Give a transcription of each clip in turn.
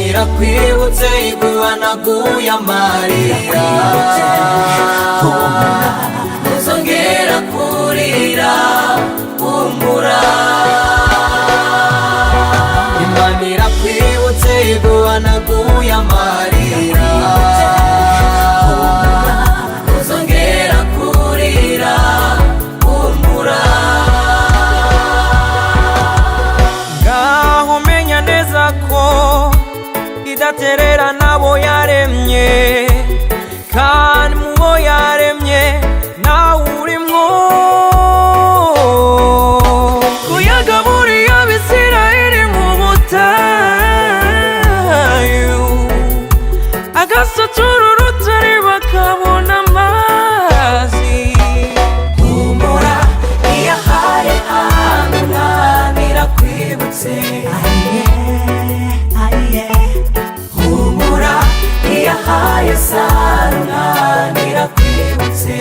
irakwibutse iguhanaguye amarira ntuzongera kurira humura Imana irakwibutse iguhanaguye amarira ntuzongera kurira humura ngaho menya neza ko idaterera nabo yaremye kandi mubo yaremye nawe urimwo kuyagaburiye Abisirayeli mu butayu agasatura urutare bakabona amazi humura iyahaye ahantu Imana irakwibutse humura iyahaye Sara Imana irakwibutse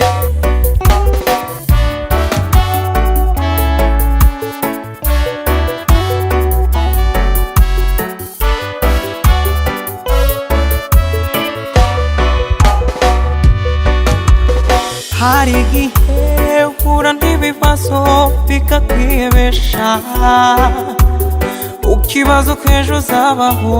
hari igihe uhura n'ibibazo bikakwibesha ukibaza uko ejo uzabaho